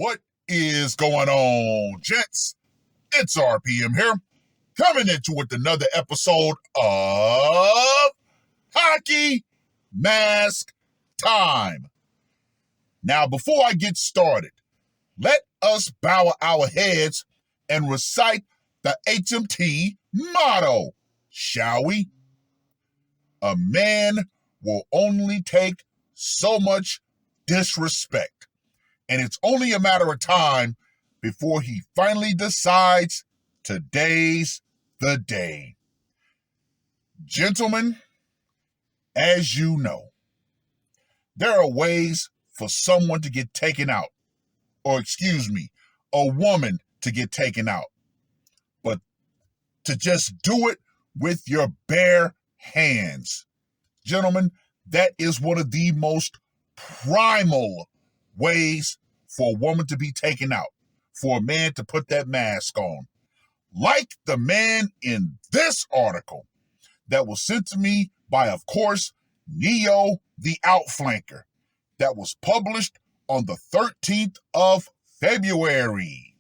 What is going on, gents? It's R.P.M. here, coming at you with another episode of Hockey Mask Time. Now, before I get started, let us bow our heads and recite the HMT motto, shall we? A man will only take so much disrespect, and it's only a matter of time before he finally decides today's the day. Gentlemen, as you know, there are ways for someone to get taken out, or a woman to get taken out, but to just do it with your bare hands. Gentlemen, that is one of the most primal ways for a woman to be taken out, for a man to put that mask on. Like the man in this article that was sent to me by, of course, Neo the Outflanker, that was published on the 13th of February.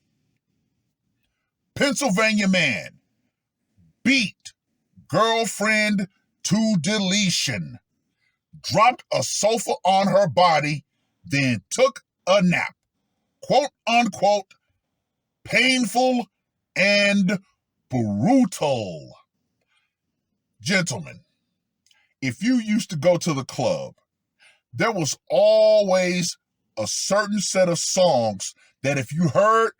Pennsylvania man beat girlfriend to deletion, dropped a sofa on her body, then took a nap. Quote unquote, painful and brutal. Gentlemen, if you used to go to the club, there was always a certain set of songs that if you heard,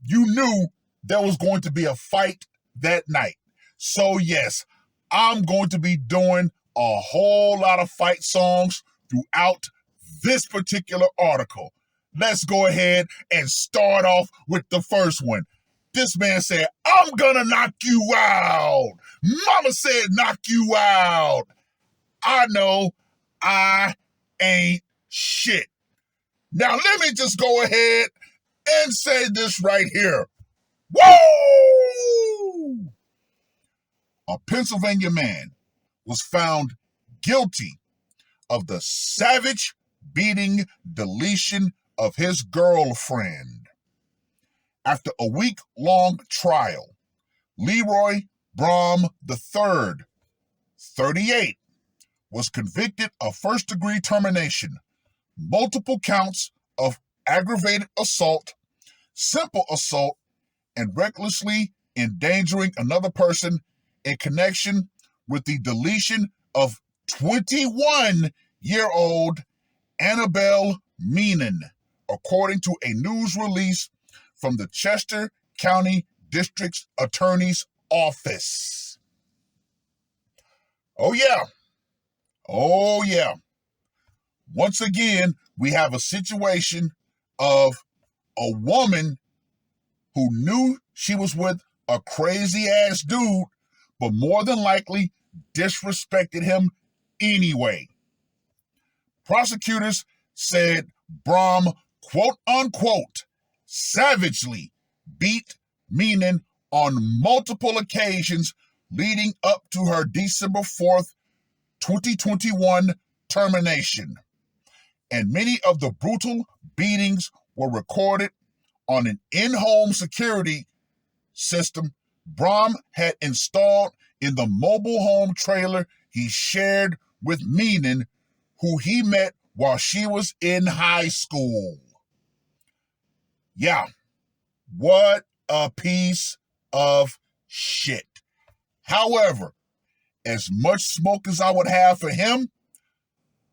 you knew there was going to be a fight that night. So yes, I'm going to be doing a whole lot of fight songs throughout this particular article. Let's go ahead and start off with the first one. This man said, "I'm gonna knock you out. Mama said knock you out. I know I ain't shit." Now let me just go ahead and say this right here. Woo! A Pennsylvania man was found guilty of the savage beating deletion of his girlfriend. After a week-long trial, Leroy Brom III, 38, was convicted of first-degree termination, multiple counts of aggravated assault, simple assault, and recklessly endangering another person in connection with the deletion of 21-year-old Annabelle Meenan, according to a news release from the Chester County District Attorney's Office. Oh yeah. Once again, we have a situation of a woman who knew she was with a crazy-ass dude, but more than likely disrespected him anyway. Prosecutors said Brom, quote-unquote, savagely beat Meenan on multiple occasions leading up to her December 4th, 2021 termination. And many of the brutal beatings were recorded on an in-home security system Brom had installed in the mobile home trailer he shared with Meenan, who he met while she was in high school. Yeah, what a piece of shit. However, as much smoke as I would have for him,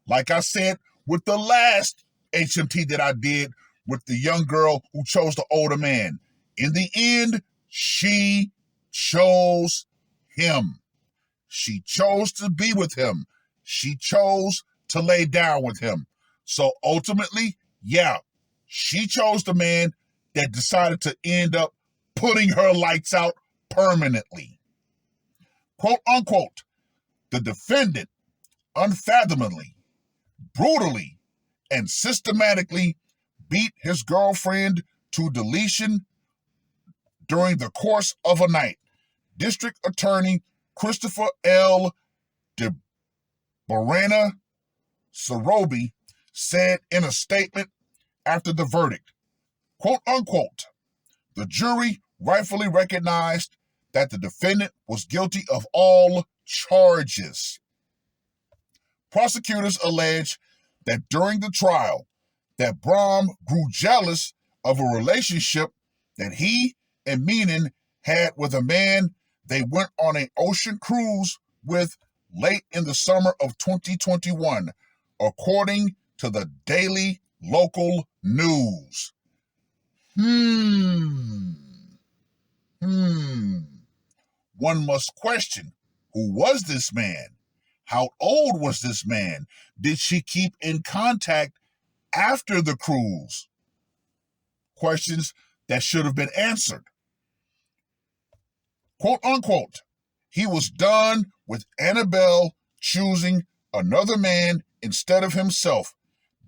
like I said with the last HMT that I did with the young girl who chose the older man, in the end, she chose him. She chose to be with him. She chose to lay down with him. So ultimately, yeah, she chose the man that decided to end up putting her lights out permanently. Quote unquote, the defendant unfathomably, brutally, and systematically beat his girlfriend to deletion during the course of a night. District Attorney Christopher L. DeBarana Sorobi said in a statement after the verdict, Quote unquote, the jury rightfully recognized that the defendant was guilty of all charges. Prosecutors allege that during the trial, that Brom grew jealous of a relationship that he and Meenan had with a man they went on an ocean cruise with late in the summer of 2021, according to the Daily Local News. One must question, who was this man? How old was this man? Did she keep in contact after the cruise? Questions that should have been answered. Quote unquote, he was done with Annabelle choosing another man instead of himself,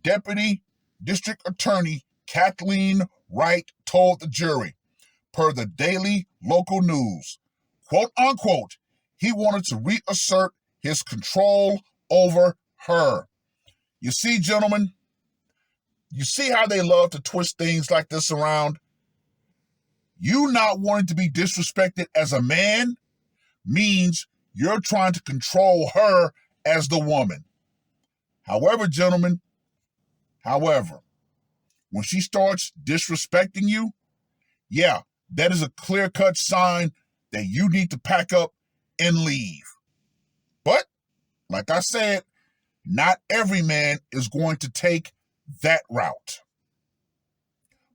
Deputy District Attorney Kathleen Wright told the jury, per the Daily Local News. Quote unquote, he wanted to reassert his control over her. You see, gentlemen, you see how they love to twist things like this around? You not wanting to be disrespected as a man means you're trying to control her as the woman. However, gentlemen, when she starts disrespecting you, yeah, that is a clear-cut sign that you need to pack up and leave. But, like I said, not every man is going to take that route.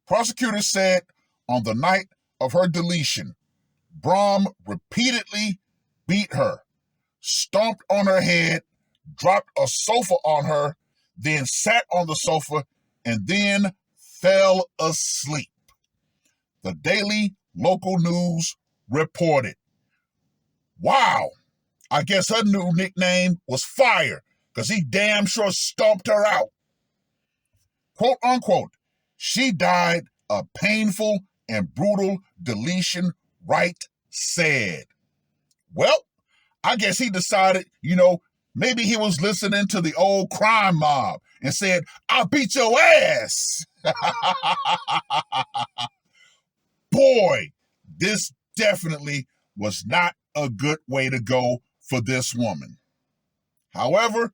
Prosecutors said on the night of her deletion, Brom repeatedly beat her, stomped on her head, dropped a sofa on her, then sat on the sofa, and then fell asleep. The Daily Local News reported. Wow, I guess her new nickname was Fire, because he damn sure stomped her out. Quote unquote, she died a painful and brutal deletion, Wright said. Well, I guess he decided, maybe he was listening to the old Crime Mob and said, I'll beat your ass. Boy, this definitely was not a good way to go for this woman. However,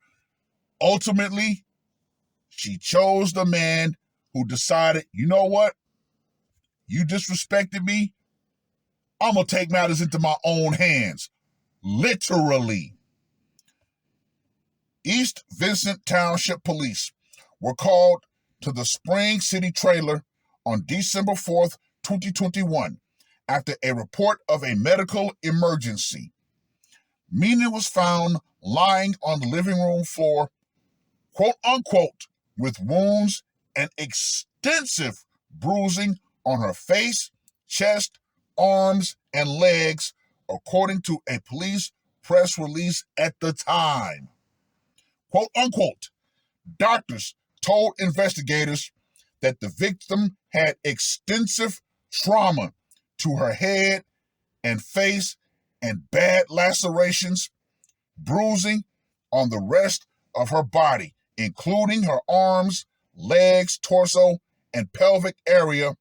ultimately, she chose the man who decided, you know what? You disrespected me. I'm going to take matters into my own hands. Literally. East Vincent Township Police were called to the Spring City trailer on December 4th, 2021, after a report of a medical emergency. Meenan was found lying on the living room floor, quote unquote, with wounds and extensive bruising on her face, chest, arms, and legs, according to a police press release at the time. Quote unquote, doctors told investigators that the victim had extensive trauma to her head and face and bad lacerations, bruising on the rest of her body, including her arms, legs, torso, and pelvic area,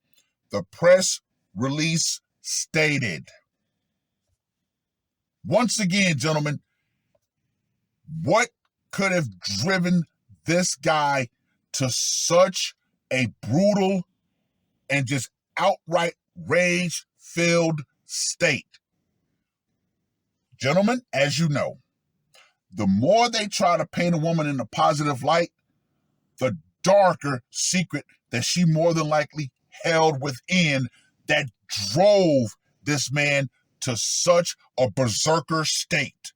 the press release stated. Once again, gentlemen, what could have driven this guy to such a brutal and just outright rage-filled state? Gentlemen, as you know, the more they try to paint a woman in a positive light, the darker secret that she more than likely held within that drove this man to such a berserker state.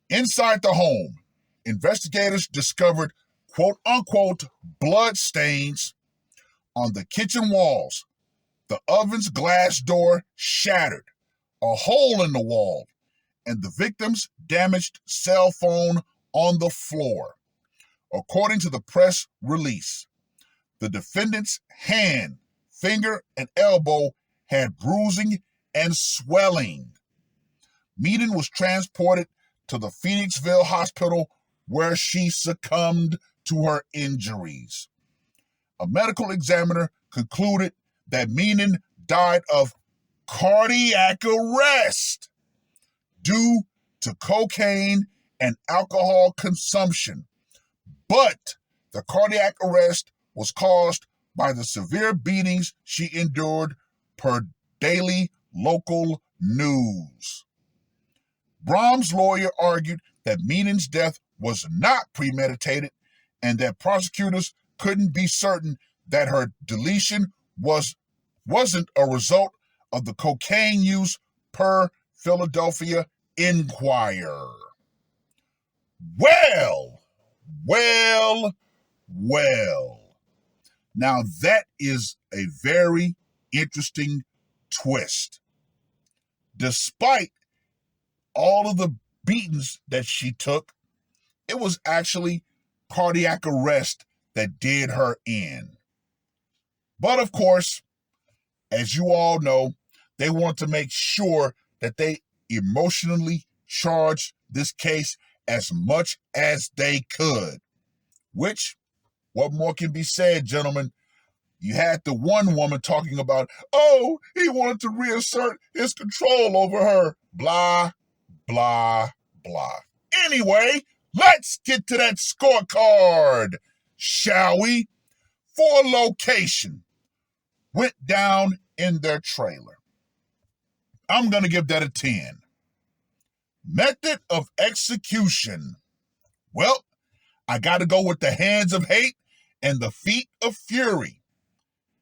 Inside the home, investigators discovered quote-unquote blood stains on the kitchen walls, the oven's glass door shattered, a hole in the wall, and the victim's damaged cell phone on the floor. According to the press release, the defendant's hand, finger, and elbow had bruising and swelling. Meenan was transported to the Phoenixville Hospital where she succumbed to her injuries. A medical examiner concluded that Meenan died of cardiac arrest due to cocaine and alcohol consumption. But the cardiac arrest was caused by the severe beatings she endured, per daily local news. Brahm's lawyer argued that Meenan's death was not premeditated and that prosecutors couldn't be certain that her deletion wasn't a result of the cocaine use, per Philadelphia Inquirer. Well. Now that is a very interesting twist. Despite all of the beatings that she took, it was actually cardiac arrest that did her in. But of course, as you all know, they want to make sure that they emotionally charged this case as much as they could. Which, what more can be said, gentlemen? You had the one woman talking about, oh, he wanted to reassert his control over her. Blah, blah, blah. Anyway, let's get to that scorecard, shall we? For location, went down in their trailer. I'm going to give that a 10. Method of execution. Well, I got to go with the hands of hate and the feet of fury.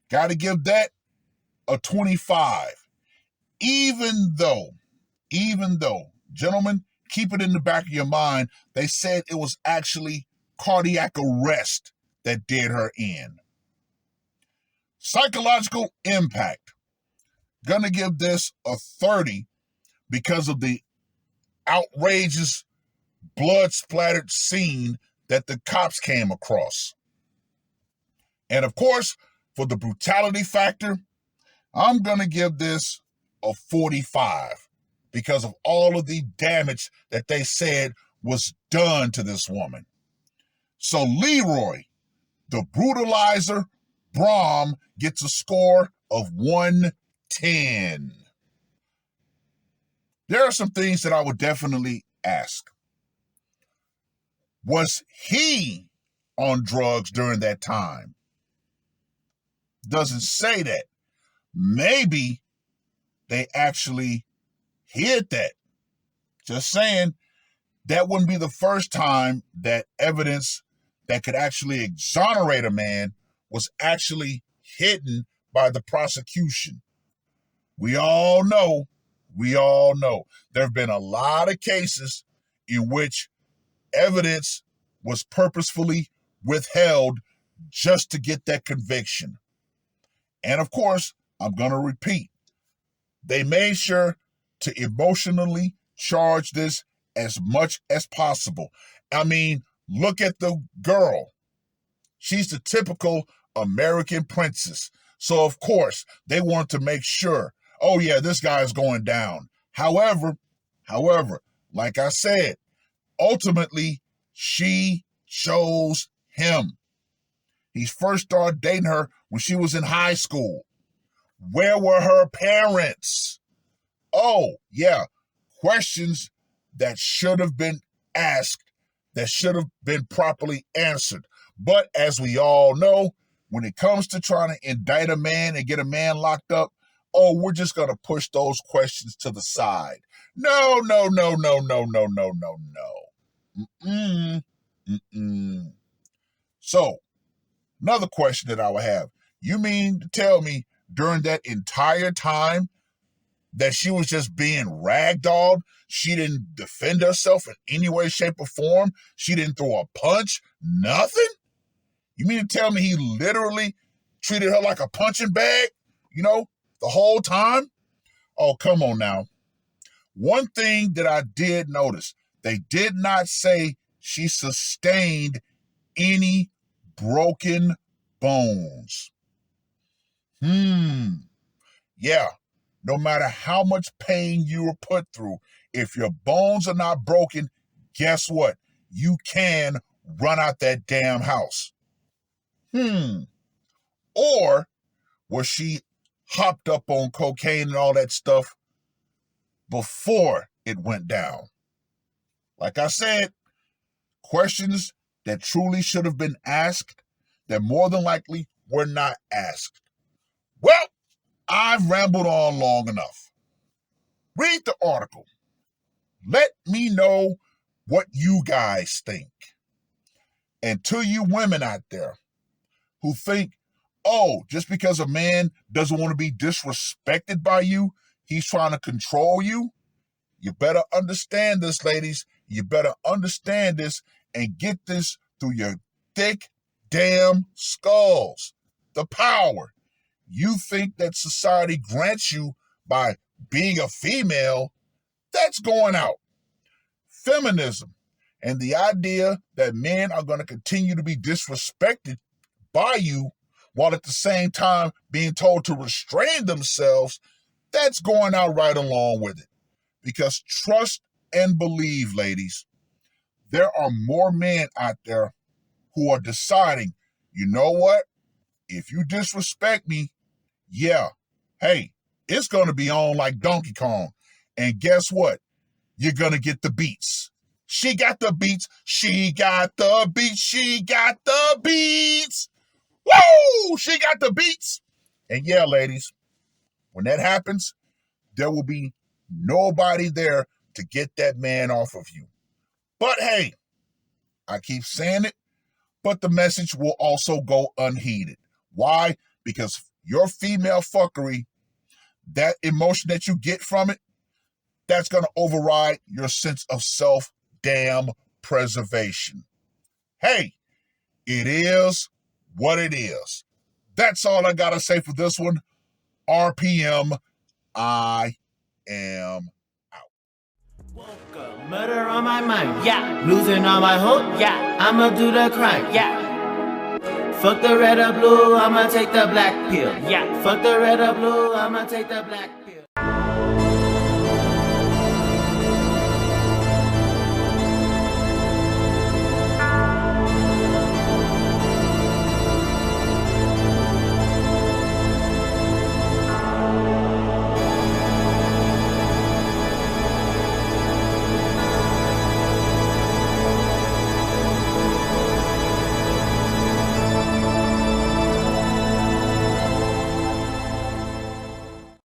Got to give that a 25. Even though, gentlemen, keep it in the back of your mind, they said it was actually cardiac arrest that did her in. Psychological impact. Gonna give this a 30 because of the outrageous blood-splattered scene that the cops came across. And of course, for the brutality factor, I'm gonna give this a 45 because of all of the damage that they said was done to this woman. So Leroy, the brutalizer, Brahm, gets a score of 110. There are some things that I would definitely ask. Was he on drugs during that time? Doesn't say that. Maybe they actually hid that. Just saying, that wouldn't be the first time that evidence that could actually exonerate a man was actually hidden by the prosecution. We all know. There have been a lot of cases in which evidence was purposefully withheld just to get that conviction. And of course, I'm going to repeat, they made sure to emotionally charge this as much as possible. I mean, look at the girl. She's the typical American princess. So, of course, they want to make sure, oh, yeah, this guy is going down. However, like I said, ultimately, she chose him. He first started dating her when she was in high school. Where were her parents? Oh, yeah, questions that should have been asked, that should have been properly answered. But as we all know, when it comes to trying to indict a man and get a man locked up, oh, we're just going to push those questions to the side. No. So, another question that I would have. You mean to tell me during that entire time that she was just being ragdolled? She didn't defend herself in any way, shape, or form? She didn't throw a punch? Nothing? You mean to tell me he literally treated her like a punching bag, the whole time? Oh, come on now. One thing that I did notice, they did not say she sustained any broken bones. Yeah, no matter how much pain you were put through, if your bones are not broken, guess what? You can run out that damn house. Or was she hopped up on cocaine and all that stuff before it went down? Like I said, questions that truly should have been asked that more than likely were not asked. Well, I've rambled on long enough. Read the article. Let me know what you guys think. And to you women out there who think, oh, just because a man doesn't want to be disrespected by you, he's trying to control you, you better understand this, ladies. You better understand this and get this through your thick damn skulls. The power you think that society grants you by being a female, that's going out. Feminism and the idea that men are going to continue to be disrespected by you while at the same time being told to restrain themselves, that's going out right along with it. Because trust and believe, ladies, there are more men out there who are deciding, you know what? If you disrespect me, yeah, hey, it's going to be on like Donkey Kong. And guess what? You're going to get the beats. She got the beats. She got the beats. She got the beats. Woo! She got the beats. And yeah, ladies, when that happens, there will be nobody there to get that man off of you. But hey, I keep saying it, but the message will also go unheeded. Why? Because your female fuckery, that emotion that you get from it, that's going to override your sense of self-damn preservation. Hey, it is what it is. That's all I got to say for this one. R.P.M. I am out. Murder on my mind, yeah. Losing all my hope, yeah. I'ma do the crime, yeah. Fuck the red or blue, I'ma take the black pill, yeah. Fuck the red or blue, I'ma take the black pill.